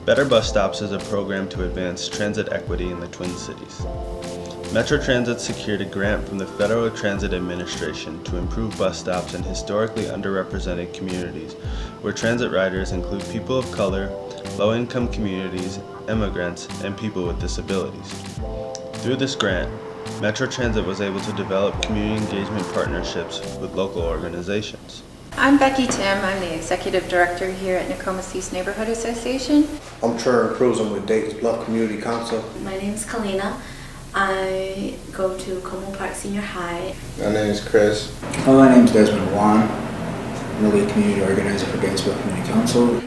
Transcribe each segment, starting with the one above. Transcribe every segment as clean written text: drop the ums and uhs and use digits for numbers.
Better Bus Stops is a program to advance transit equity in the Twin Cities. Metro Transit secured a grant from the Federal Transit Administration to improve bus stops in historically underrepresented communities where transit riders include people of color, low-income communities, immigrants, and people with disabilities. Through this grant, Metro Transit was able to develop community engagement partnerships with local organizations. I'm Becky Tim. I'm the Executive Director here at Nokomis East Neighborhood Association. I'm Trevor Cruz. I'm with Dayton's Bluff Community Council. My name is Kalina. I go to Como Park Senior High. My name is Chris. My name is Desmond Wan. I'm really a community organizer for Dayton's Bluff Community Council.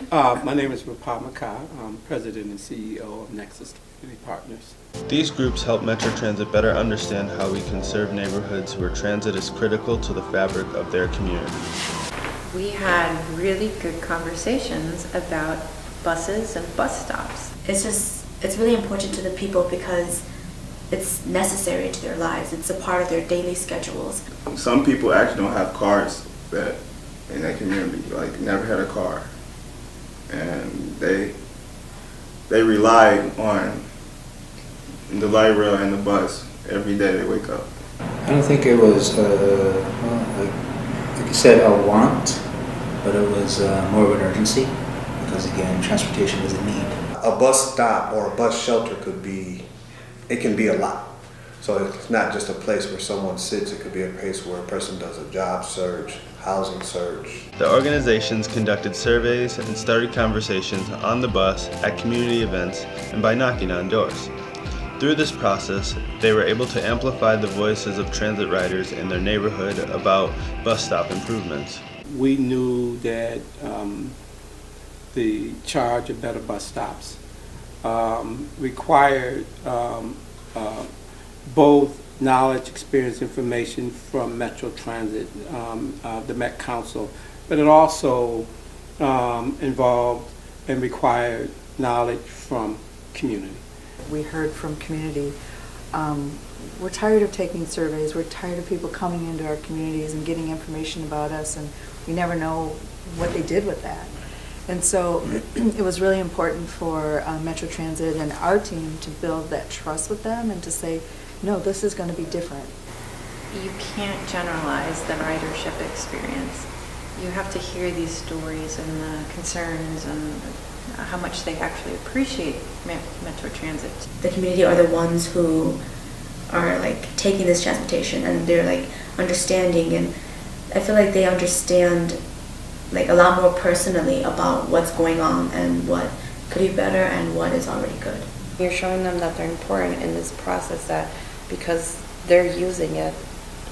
My name is Rapal Makai. I'm President and CEO of Nexus Community Partners. These groups help Metro Transit better understand how we can serve neighborhoods where transit is critical to the fabric of their community. We had really good conversations about buses and bus stops. It's really important to the people because it's necessary to their lives. It's a part of their daily schedules. Some people actually don't have cars that in that community, like never had a car. And they rely on the light rail and the bus every day they wake up. I don't think it was, like you said, a want, but it was more of an urgency because, again, transportation is a need. A bus stop or a bus shelter can be a lot. So it's not just a place where someone sits, it could be a place where a person does a job search, housing search. The organizations conducted surveys and started conversations on the bus, at community events, and by knocking on doors. Through this process, they were able to amplify the voices of transit riders in their neighborhood about bus stop improvements. We knew that the charge of better bus stops required both knowledge, experience, information from Metro Transit, the Met Council, but it also involved and required knowledge from community. We heard from community. We're tired of taking surveys. We're tired of people coming into our communities and getting information about us, and we never know what they did with that. And so it was really important for Metro Transit and our team to build that trust with them and to say, no, this is going to be different. You can't generalize the ridership experience. You have to hear these stories and the concerns and how much they actually appreciate Metro Transit. The community are the ones who are like taking this transportation and they're like understanding, and I feel like they understand like a lot more personally about what's going on and what could be better and what is already good. You're showing them that they're important in this process, that because they're using it,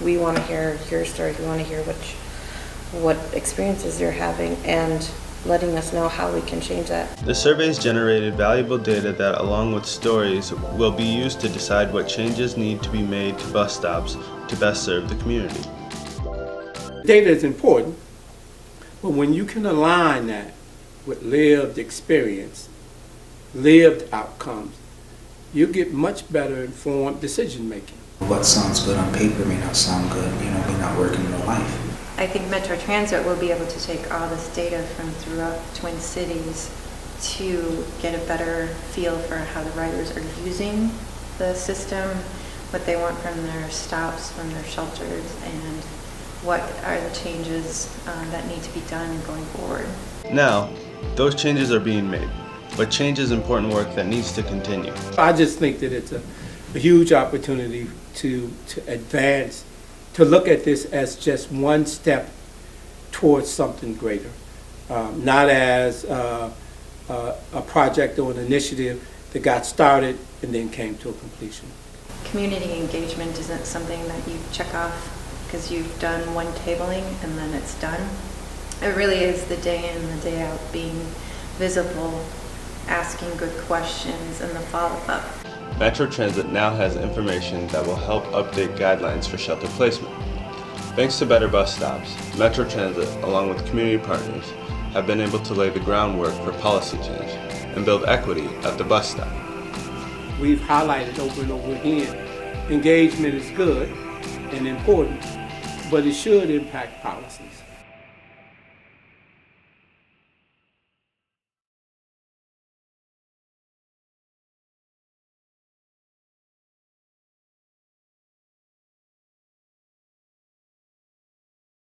we want to hear your story, we want to hear what experiences you're having, and letting us know how we can change that. The surveys generated valuable data that, along with stories, will be used to decide what changes need to be made to bus stops to best serve the community. Data is important, but when you can align that with lived experience, lived outcomes, you get much better informed decision making. What sounds good on paper may not sound good, may not work in real life. I think Metro Transit will be able to take all this data from throughout the Twin Cities to get a better feel for how the riders are using the system, what they want from their stops, from their shelters, and what are the changes that need to be done going forward. Now, those changes are being made, but change is important work that needs to continue. I just think that it's a huge opportunity to advance, to look at this as just one step towards something greater, not as a project or an initiative that got started and then came to a completion. Community engagement isn't something that you check off because you've done one tabling and then it's done. It really is the day in and the day out, being visible, asking good questions, and the follow-up. Metro Transit now has information that will help update guidelines for shelter placement. Thanks to better bus stops, Metro Transit, along with community partners, have been able to lay the groundwork for policy change and build equity at the bus stop. We've highlighted over and over again, engagement is good and important, but it should impact policies.